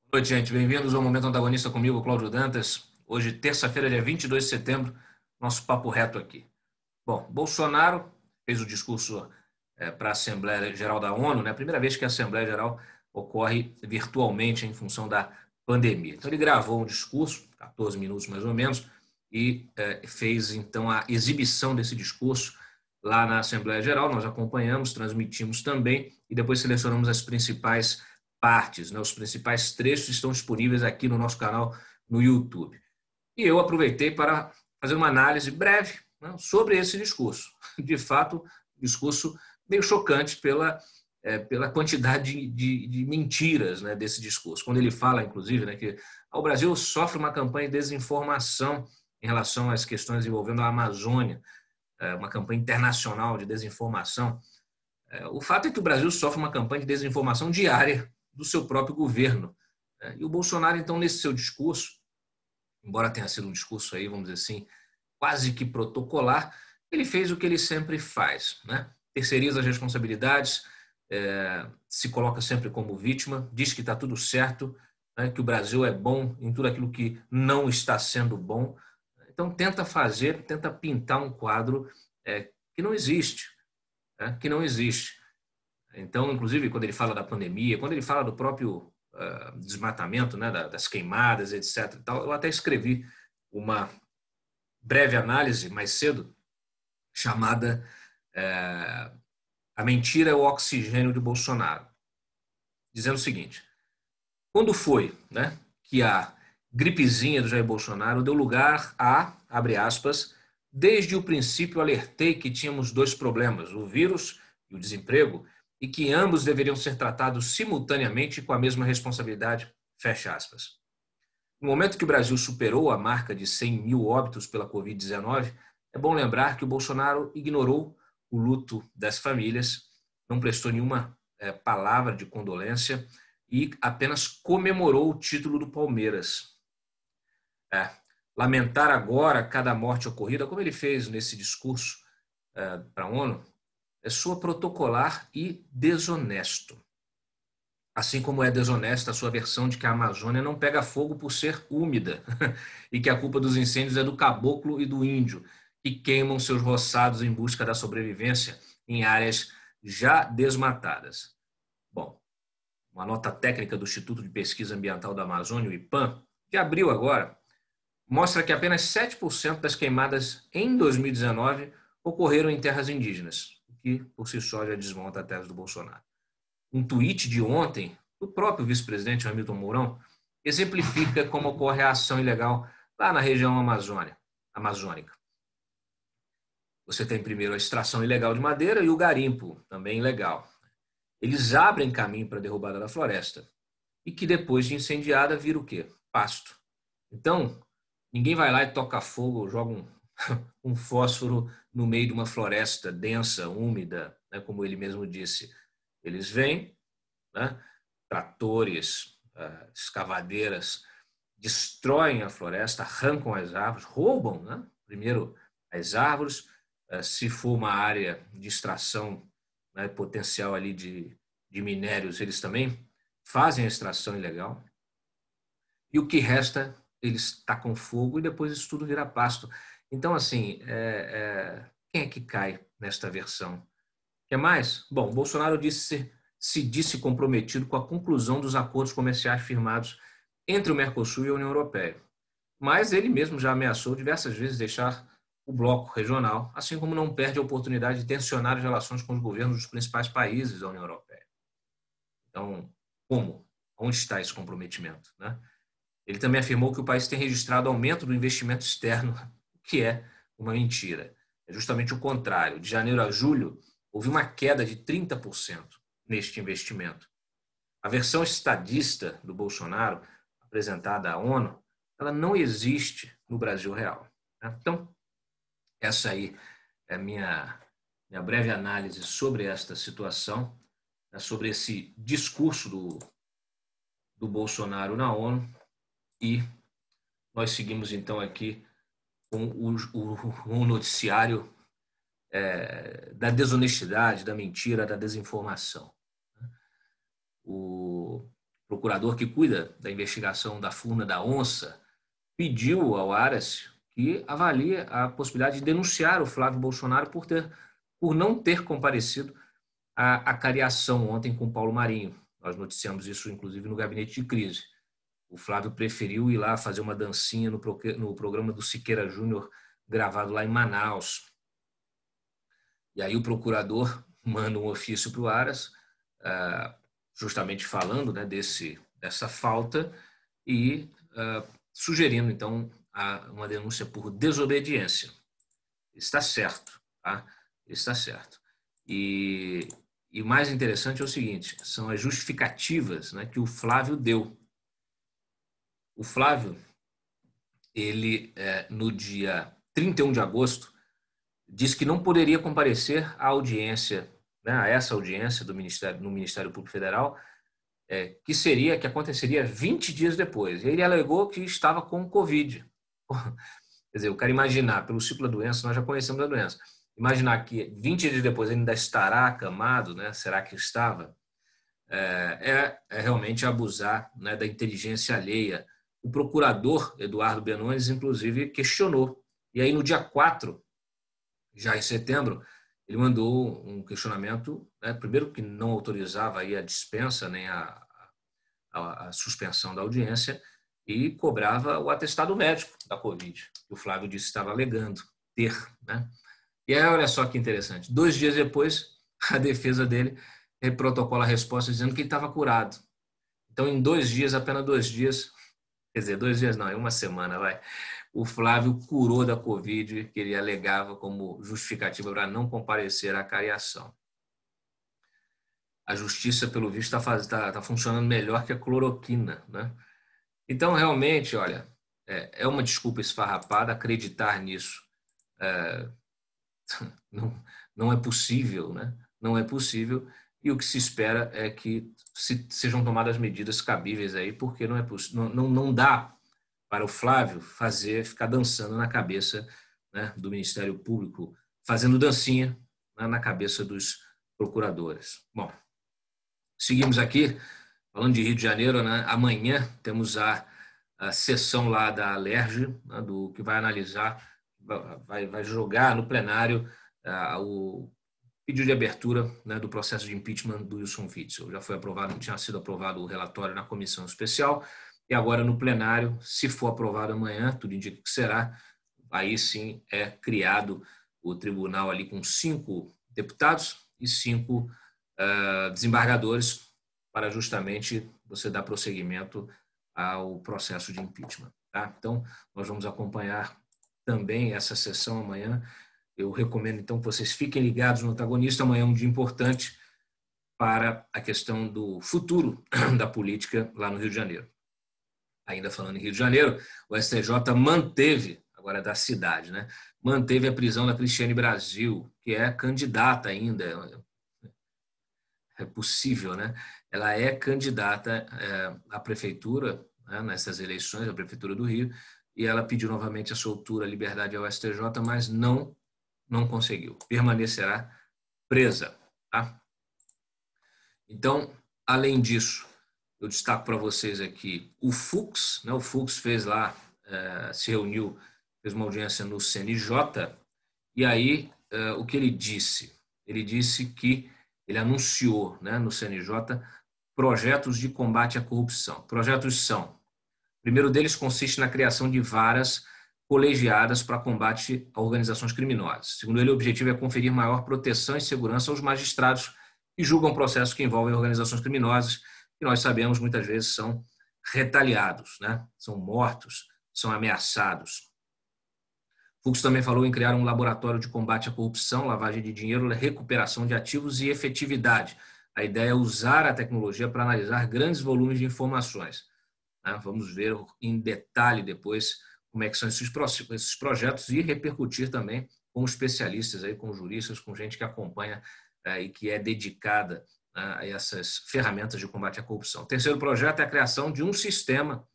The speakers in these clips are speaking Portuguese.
Boa noite, gente. Bem-vindos ao Momento Antagonista comigo, Cláudio Dantas. Hoje, terça-feira, dia 22 de setembro, nosso papo reto aqui. Bom, Bolsonaro fez o discurso para a Assembleia Geral da ONU, né? A primeira vez que a Assembleia Geral ocorre virtualmente em função da pandemia. Então, ele gravou um discurso, 14 minutos mais ou menos, e fez, então, a exibição desse discurso lá na Assembleia Geral. Nós acompanhamos, transmitimos também e depois selecionamos as principais partes, né? Os principais trechos estão disponíveis aqui no nosso canal no YouTube. E eu aproveitei para fazer uma análise breve, né, sobre esse discurso. De fato, discurso meio chocante pela quantidade de mentiras, né, desse discurso. Quando ele fala, inclusive, né, que o Brasil sofre uma campanha de desinformação em relação às questões envolvendo a Amazônia, uma campanha internacional de desinformação. O fato é que o Brasil sofre uma campanha de desinformação diária do seu próprio governo. E o Bolsonaro, então, nesse seu discurso, embora tenha sido um discurso aí, vamos dizer assim, quase que protocolar, ele fez o que ele sempre faz, né? Terceiriza as responsabilidades, se coloca sempre como vítima, diz que está tudo certo, né, que o Brasil é bom em tudo aquilo que não está sendo bom. Então, tenta pintar um quadro que não existe, né, que não existe. Então, inclusive, quando ele fala da pandemia, quando ele fala do próprio desmatamento, né, das queimadas, etc. Eu até escrevi uma breve análise mais cedo, chamada A Mentira é o Oxigênio de Bolsonaro, dizendo o seguinte: quando foi, né, que a gripezinha do Jair Bolsonaro deu lugar a, abre aspas, desde o princípio alertei que tínhamos dois problemas, o vírus e o desemprego, e que ambos deveriam ser tratados simultaneamente com a mesma responsabilidade, fecha aspas. No momento que o Brasil superou a marca de 100 mil óbitos pela Covid-19, é bom lembrar que o Bolsonaro ignorou o luto das famílias, não prestou nenhuma palavra de condolência e apenas comemorou o título do Palmeiras. Lamentar agora cada morte ocorrida, como ele fez nesse discurso para a ONU, é sua protocolar e desonesto. Assim como é desonesta a sua versão de que a Amazônia não pega fogo por ser úmida e que a culpa dos incêndios é do caboclo e do índio, que queimam seus roçados em busca da sobrevivência em áreas já desmatadas. Bom, uma nota técnica do Instituto de Pesquisa Ambiental da Amazônia, o IPAM, de abril agora, mostra que apenas 7% das queimadas em 2019 ocorreram em terras indígenas, o que por si só já desmonta a tese do Bolsonaro. Um tweet de ontem do próprio vice-presidente Hamilton Mourão exemplifica como ocorre a ação ilegal lá na região amazônica. Você tem primeiro a extração ilegal de madeira e o garimpo, também ilegal. Eles abrem caminho para a derrubada da floresta e que depois de incendiada vira o quê? Pasto. Então, ninguém vai lá e toca fogo ou joga um fósforo no meio de uma floresta densa, úmida, né, como ele mesmo disse. Eles vêm, né, tratores, escavadeiras, destroem a floresta, arrancam as árvores, roubam, né, primeiro as árvores, se for uma área de extração, né, potencial ali de minérios, eles também fazem a extração ilegal. E o que resta, eles tacam fogo e depois isso tudo vira pasto. Então, assim, quem é que cai nesta versão? Quer mais? Bom, Bolsonaro se disse comprometido com a conclusão dos acordos comerciais firmados entre o Mercosul e a União Europeia. Mas ele mesmo já ameaçou diversas vezes deixar o bloco regional, assim como não perde a oportunidade de tensionar as relações com os governos dos principais países da União Europeia. Então, como? Onde está esse comprometimento, né? Ele também afirmou que o país tem registrado aumento do investimento externo, o que é uma mentira. É justamente o contrário. De janeiro a julho, houve uma queda de 30% neste investimento. A versão estadista do Bolsonaro, apresentada à ONU, ela não existe no Brasil real. Então, essa aí é a minha breve análise sobre esta situação, sobre esse discurso do Bolsonaro na ONU. E nós seguimos, então, aqui com o noticiário da desonestidade, da mentira, da desinformação. procurador que cuida da investigação da furna da onça, pediu ao Aras que avalie a possibilidade de denunciar o Flávio Bolsonaro por não ter comparecido à cariação ontem com Paulo Marinho. Nós noticiamos isso, inclusive, no gabinete de crise. O Flávio preferiu ir lá fazer uma dancinha no programa do Siqueira Júnior, gravado lá em Manaus. E aí o procurador manda um ofício para o Aras, justamente falando, né, dessa falta e sugerindo, então, uma denúncia por desobediência. Está certo, tá? Está certo. E o mais interessante é o seguinte, são as justificativas, né, que o Flávio deu. O Flávio, ele, no dia 31 de agosto, disse que não poderia comparecer à audiência, né, a essa audiência no Ministério Público Federal, que aconteceria 20 dias depois. E ele alegou que estava com Covid. Quer dizer, eu quero imaginar, pelo ciclo da doença, nós já conhecemos a doença, imaginar que 20 dias depois ele ainda estará acamado, né? Será que estava? É realmente abusar, né, da inteligência alheia. O procurador Eduardo Benones, inclusive, questionou. E aí, no dia 4, já em setembro, ele mandou um questionamento, né, primeiro que não autorizava aí a dispensa nem a suspensão da audiência e cobrava o atestado médico da Covid, que o Flávio disse que estava alegando ter, né? E aí, olha só que interessante. 2 dias depois, a defesa dele protocola a resposta dizendo que ele estava curado. Então, em 2 dias, apenas 2 dias, quer dizer, 2 dias não, é uma semana, vai. O Flávio curou da Covid, que ele alegava como justificativa para não comparecer à cariação. A justiça, pelo visto, está funcionando melhor que a cloroquina, né? Então, realmente, olha, é uma desculpa esfarrapada acreditar nisso. Não é possível, né? Não é possível. E o que se espera é que sejam tomadas medidas cabíveis aí, porque não dá para o Flávio ficar dançando na cabeça, né, do Ministério Público, fazendo dancinha, né, na cabeça dos procuradores. Bom, seguimos aqui, falando de Rio de Janeiro, né? Amanhã temos a sessão lá da Alerj, né, que vai analisar, vai jogar no plenário o pedido de abertura, né, do processo de impeachment do Wilson Witzel. Já foi aprovado, tinha sido aprovado o relatório na comissão especial, e agora no plenário, se for aprovado amanhã, tudo indica que será, aí sim é criado o tribunal ali com 5 deputados e 5 desembargadores para justamente você dar prosseguimento ao processo de impeachment. Tá? Então, nós vamos acompanhar também essa sessão amanhã. Eu recomendo, então, que vocês fiquem ligados no Antagonista. Amanhã é um dia importante para a questão do futuro da política lá no Rio de Janeiro. Ainda falando em Rio de Janeiro, o STJ manteve, agora da cidade, né? Manteve a prisão da Cristiane Brasil, que é candidata ainda. É possível, né? Ela é candidata à prefeitura, né, nessas eleições, à prefeitura do Rio, e ela pediu novamente a soltura, a liberdade ao STJ, mas não conseguiu. Permanecerá presa. Tá? Então, além disso, eu destaco para vocês aqui o Fux, né? O Fux fez lá, se reuniu, fez uma audiência no CNJ, e aí o que ele disse? Ele disse que ele anunciou, né, no CNJ projetos de combate à corrupção. Projetos são, o primeiro deles consiste na criação de varas colegiadas para combate a organizações criminosas. Segundo ele, o objetivo é conferir maior proteção e segurança aos magistrados que julgam processos que envolvem organizações criminosas, que nós sabemos muitas vezes são retaliados, né? São mortos, são ameaçados. Fux também falou em criar um laboratório de combate à corrupção, lavagem de dinheiro, recuperação de ativos e efetividade. A ideia é usar a tecnologia para analisar grandes volumes de informações. Vamos ver em detalhe depois como é que são esses projetos e repercutir também com especialistas, aí, com juristas, com gente que acompanha e que é dedicada a essas ferramentas de combate à corrupção. O terceiro projeto é a criação de um sistema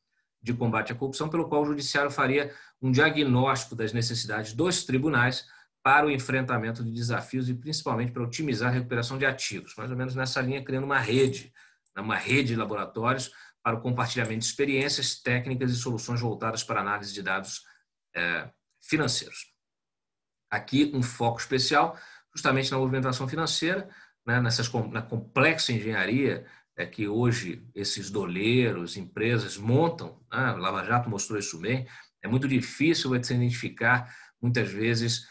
de combate à corrupção, pelo qual o Judiciário faria um diagnóstico das necessidades dos tribunais para o enfrentamento de desafios e principalmente para otimizar a recuperação de ativos. Mais ou menos nessa linha, criando uma rede uma rede de laboratórios para o compartilhamento de experiências, técnicas e soluções voltadas para a análise de dados financeiros. Aqui um foco especial justamente na movimentação financeira, né, na complexa engenharia que hoje esses doleiros, empresas montam, né, o Lava Jato mostrou isso bem. É muito difícil você identificar, muitas vezes,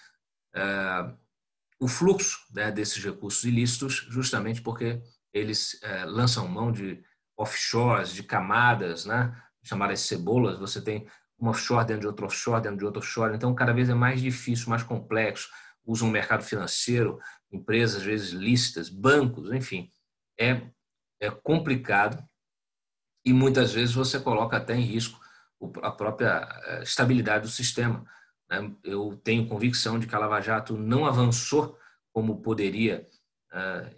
o fluxo, né, desses recursos ilícitos, justamente porque eles lançam mão de offshores, de camadas, né, chamadas cebolas. Você tem uma offshore dentro de outro offshore, dentro de outro offshore. Então, cada vez é mais difícil, mais complexo. Usam o mercado financeiro, empresas, às vezes, lícitas, bancos, enfim. É complicado e, muitas vezes, você coloca até em risco a própria estabilidade do sistema. Eu tenho convicção de que a Lava Jato não avançou como poderia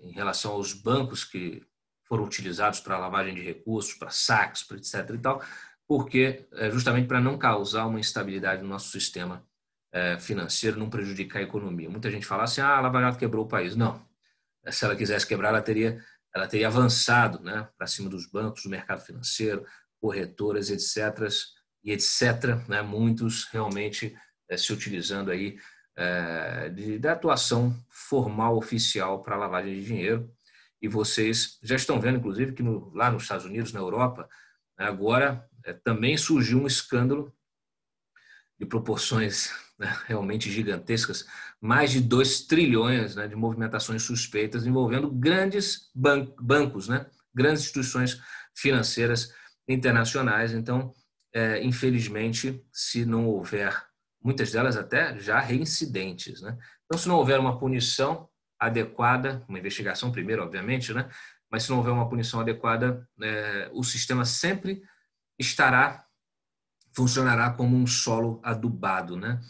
em relação aos bancos que foram utilizados para lavagem de recursos, para saques, para etc. e tal, porque justamente para não causar uma instabilidade no nosso sistema financeiro, não prejudicar a economia. Muita gente fala assim, a Lava Jato quebrou o país. Não. Se ela quisesse quebrar, ela teria avançado, né, para cima dos bancos, do mercado financeiro, corretoras, etc., né, muitos realmente se utilizando aí da atuação formal, oficial para a lavagem de dinheiro. E vocês já estão vendo, inclusive, que lá nos Estados Unidos, na Europa, agora também surgiu um escândalo de proporções, né, realmente gigantescas, mais de 2 trilhões, né, de movimentações suspeitas envolvendo grandes bancos, né, grandes instituições financeiras internacionais. Então, infelizmente, se não houver, muitas delas até já reincidentes, né? Então, se não houver uma punição adequada, uma investigação primeiro, obviamente, né, mas se não houver uma punição adequada, o sistema sempre funcionará como um solo adubado, né?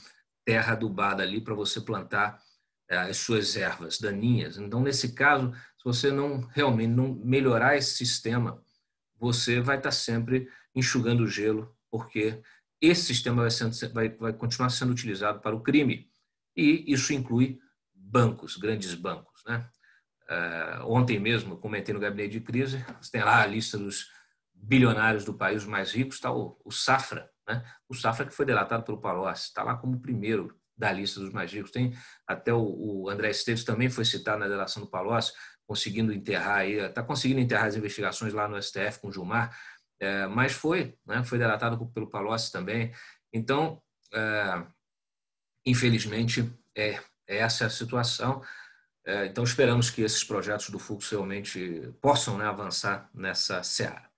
Terra adubada ali para você plantar as suas ervas daninhas. Então, nesse caso, se você realmente não melhorar esse sistema, você vai estar sempre enxugando gelo, porque esse sistema vai continuar sendo utilizado para o crime. E isso inclui bancos, grandes bancos, né? Ontem mesmo, comentei no gabinete de crise, você tem lá a lista dos bilionários do país, os mais ricos, está o Safra, né? O Safra que foi delatado pelo Palocci, está lá como o primeiro da lista dos mais ricos. Tem até o André Esteves também foi citado na delação do Palocci, conseguindo enterrar as investigações lá no STF com o Gilmar, mas foi delatado pelo Palocci também. Então, infelizmente, essa é a situação. Então, esperamos que esses projetos do Fux realmente possam, né, avançar nessa seara.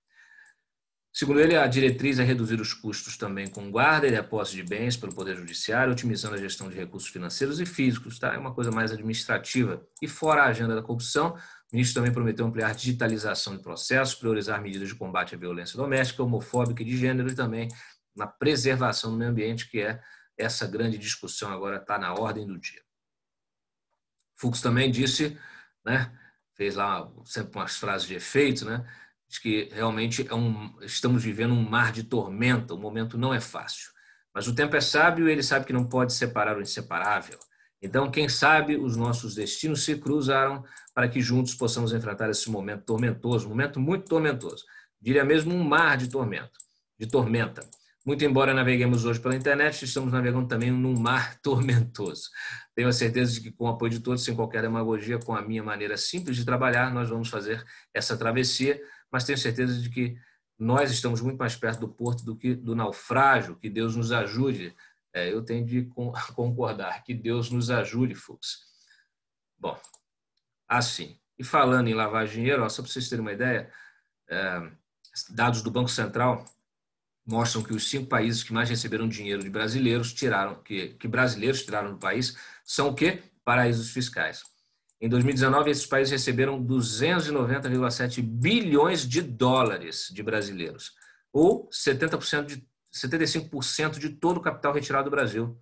Segundo ele, a diretriz é reduzir os custos também com guarda e depósito de bens pelo Poder Judiciário, otimizando a gestão de recursos financeiros e físicos. Tá? É uma coisa mais administrativa. E fora a agenda da corrupção, o ministro também prometeu ampliar a digitalização de processos, priorizar medidas de combate à violência doméstica, homofóbica e de gênero e também na preservação do meio ambiente, que é essa grande discussão agora está na ordem do dia. Fux também disse, né, fez lá sempre umas frases de efeito, né, de que realmente estamos vivendo um mar de tormenta, o momento não é fácil. Mas o tempo é sábio e ele sabe que não pode separar o inseparável. Então, quem sabe os nossos destinos se cruzaram para que juntos possamos enfrentar esse momento tormentoso, um momento muito tormentoso. Diria mesmo um mar de tormenta. Muito embora naveguemos hoje pela internet, estamos navegando também num mar tormentoso. Tenho a certeza de que, com o apoio de todos, sem qualquer demagogia, com a minha maneira simples de trabalhar, nós vamos fazer essa travessia, mas tenho certeza de que nós estamos muito mais perto do porto do que do naufrágio. Que Deus nos ajude. Eu tenho de concordar. Que Deus nos ajude, Fux. Bom, assim. E falando em lavar dinheiro, só para vocês terem uma ideia, dados do Banco Central mostram que os 5 países que mais receberam dinheiro de brasileiros que brasileiros tiraram do país são o quê? Paraísos fiscais. Em 2019, esses países receberam 290,7 bilhões de dólares de brasileiros, ou 75% de todo o capital retirado do Brasil.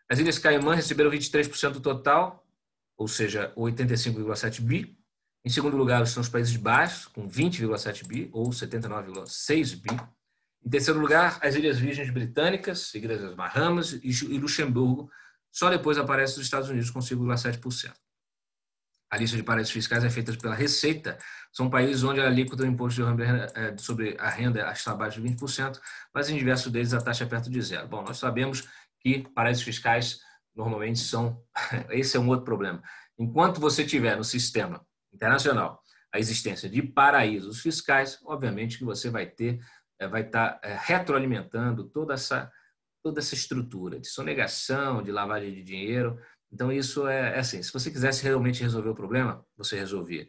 As Ilhas Caimã receberam 23% do total, ou seja, 85,7 bi. Em segundo lugar, estão os Países Baixos, com 20,7 bi, ou 79,6 bi. Em terceiro lugar, as Ilhas Virgens Britânicas, seguidas das Bahamas e Luxemburgo. Só depois aparece os Estados Unidos com 5,7%. A lista de paraísos fiscais é feita pela Receita. São países onde a alíquota do imposto sobre a renda está abaixo de 20%, mas em diversos deles a taxa é perto de zero. Bom, nós sabemos que paraísos fiscais normalmente são... Esse é um outro problema. Enquanto você tiver no sistema internacional a existência de paraísos fiscais, obviamente que você vai estar retroalimentando toda essa estrutura de sonegação, de lavagem de dinheiro. Então, isso é assim, se você quisesse realmente resolver o problema, você resolvia.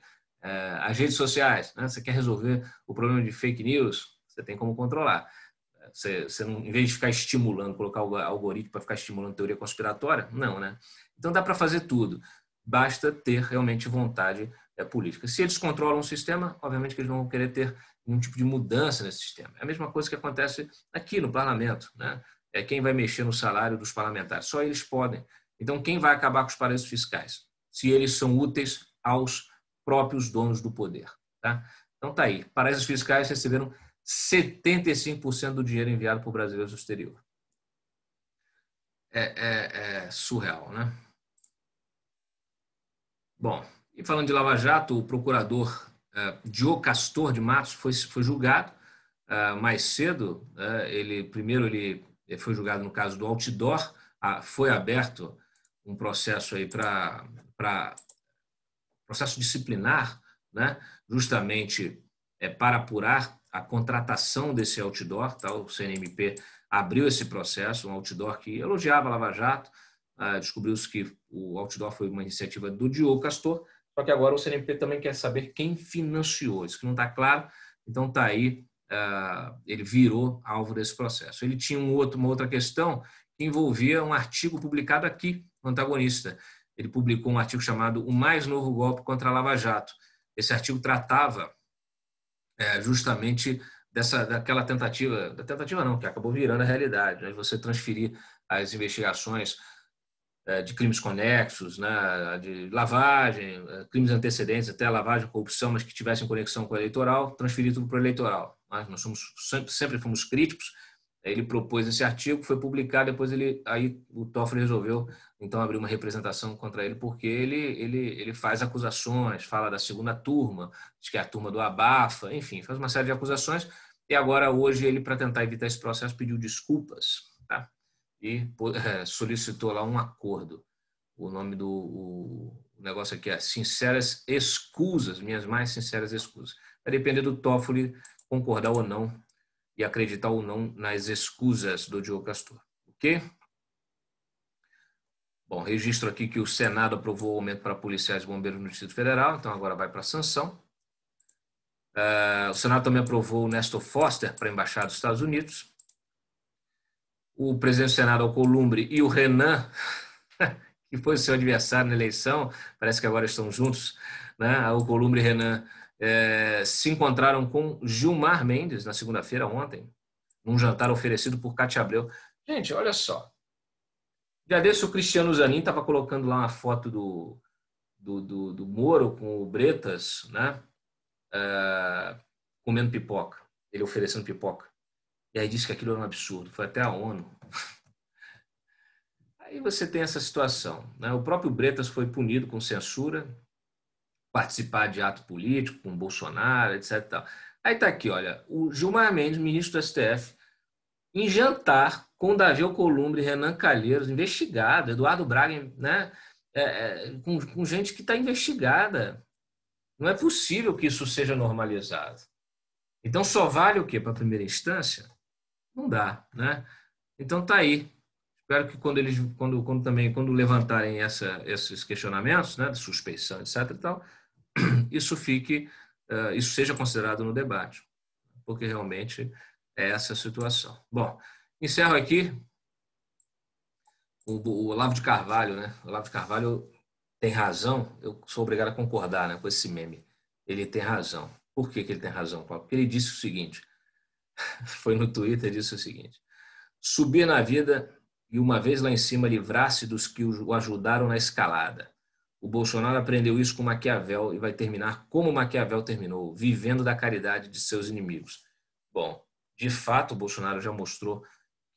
As redes sociais, né? Você quer resolver o problema de fake news, você tem como controlar. Você não, em vez de ficar estimulando, colocar o algoritmo para ficar estimulando teoria conspiratória, não, né? Então, dá para fazer tudo. Basta ter realmente vontade política. Se eles controlam o sistema, obviamente que eles não vão querer ter nenhum tipo de mudança nesse sistema. É a mesma coisa que acontece aqui no parlamento, né? Quem vai mexer no salário dos parlamentares? Só eles podem. Então, quem vai acabar com os paraísos fiscais? Se eles são úteis aos próprios donos do poder. Tá? Então, tá aí. Paraísos fiscais receberam 75% do dinheiro enviado por brasileiros do exterior. É surreal, né? Bom, e falando de Lava Jato, o procurador Diogo Castor de Matos foi julgado mais cedo. Primeiro ele foi julgado no caso do outdoor. Foi aberto um processo aí para processo disciplinar, né? Justamente para apurar a contratação desse outdoor. Tá? O CNMP abriu esse processo, um outdoor que elogiava a Lava Jato. Descobriu-se que o outdoor foi uma iniciativa do Diogo Castor, só que agora o CNMP também quer saber quem financiou. Isso que não está claro, então está aí, ele virou alvo desse processo. Ele tinha uma outra questão que envolvia um artigo publicado aqui no Antagonista. Ele publicou um artigo chamado O Mais Novo Golpe contra a Lava Jato. Esse artigo tratava justamente daquela tentativa não, que acabou virando a realidade, né? Você transferir as investigações de crimes conexos, né, de lavagem, crimes antecedentes, até lavagem, corrupção, mas que tivessem conexão com o eleitoral, transferir tudo para o eleitoral. Nós sempre fomos críticos. Ele propôs esse artigo, foi publicado, depois aí o Toffoli resolveu então abrir uma representação contra ele, porque ele faz acusações, fala da segunda turma, diz que é a turma do abafa, enfim, faz uma série de acusações, e agora hoje ele, para tentar evitar esse processo, pediu desculpas, tá? E solicitou lá um acordo. O nome do negócio aqui é Sinceras Escusas, minhas mais sinceras escusas. Vai depender do Toffoli concordar ou não e acreditar ou não nas escusas do Diogo Castor. Ok? Bom, registro aqui que o Senado aprovou o aumento para policiais e bombeiros no Distrito Federal, então agora vai para a sanção. O Senado também aprovou o Nestor Foster para a Embaixada dos Estados Unidos. O presidente do Senado, Alcolumbre, e o Renan, que foi seu adversário na eleição, parece que agora estão juntos, né? Alcolumbre e Renan se encontraram com Gilmar Mendes na segunda-feira, ontem, num jantar oferecido por Cátia Abreu. Gente, olha só. Já desse o Cristiano Zanin estava colocando lá uma foto do Moro com o Bretas, né? Comendo pipoca, ele oferecendo pipoca. E aí disse que aquilo era um absurdo, foi até a ONU. Aí você tem essa situação, né? O próprio Bretas foi punido com censura, participar de ato político com Bolsonaro, etc. Tal. Aí está aqui, olha, o Gilmar Mendes, ministro do STF, em jantar com Davi Alcolumbre, Renan Calheiros, investigado, Eduardo Braga, né? Com gente que está investigada. Não é possível que isso seja normalizado. Então, só vale o quê? Para a primeira instância? Não dá, né? Então, está aí. Espero que quando levantarem esses questionamentos, né, de suspeição, etc. e tal, isso seja considerado no debate, porque realmente é essa a situação. Bom, encerro aqui o Olavo de Carvalho, né? O Olavo de Carvalho tem razão, eu sou obrigado a concordar, né, com esse meme. Ele tem razão. Por que ele tem razão, Paulo? Porque ele disse o seguinte, foi no Twitter, disse o seguinte: subir na vida e uma vez lá em cima livrar-se dos que o ajudaram na escalada. O Bolsonaro aprendeu isso com Maquiavel e vai terminar como Maquiavel terminou, vivendo da caridade de seus inimigos. Bom, de fato, o Bolsonaro já mostrou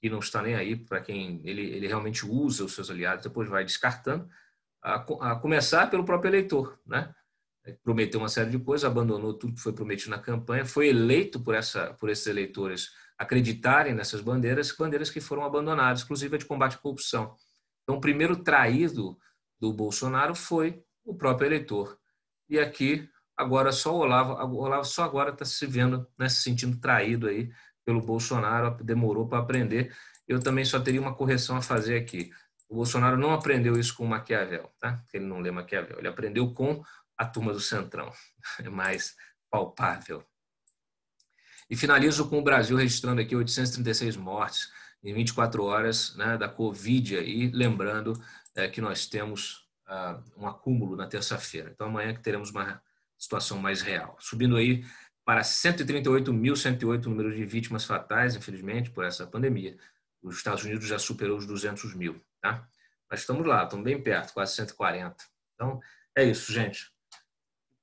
que não está nem aí para quem ele realmente usa os seus aliados, depois vai descartando. a começar pelo próprio eleitor, né? Prometeu uma série de coisas, abandonou tudo que foi prometido na campanha, foi eleito por esses eleitores acreditarem nessas bandeiras que foram abandonadas, inclusive a de combate à corrupção. Então, o primeiro traído do Bolsonaro foi o próprio eleitor. E aqui, agora, só o Olavo só agora está se vendo, né, se sentindo traído aí pelo Bolsonaro, demorou para aprender. Eu também só teria uma correção a fazer aqui. O Bolsonaro não aprendeu isso com Maquiavel, tá? Porque ele não lê Maquiavel. Ele aprendeu com a turma do Centrão. É mais palpável. E finalizo com o Brasil registrando aqui 836 mortes em 24 horas, né, da Covid. E lembrando que nós temos um acúmulo na terça-feira. Então amanhã que teremos uma situação mais real. Subindo aí para 138.108 o número de vítimas fatais, infelizmente, por essa pandemia. Os Estados Unidos já superou os 200 mil. Tá? Mas estamos lá, estamos bem perto, quase 140. Então, é isso, gente.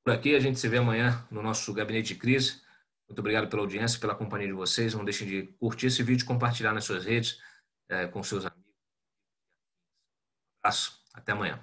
Por aqui, a gente se vê amanhã no nosso Gabinete de Crise. Muito obrigado pela audiência, pela companhia de vocês. Não deixem de curtir esse vídeo, compartilhar nas suas redes com seus amigos. Um abraço. Até amanhã.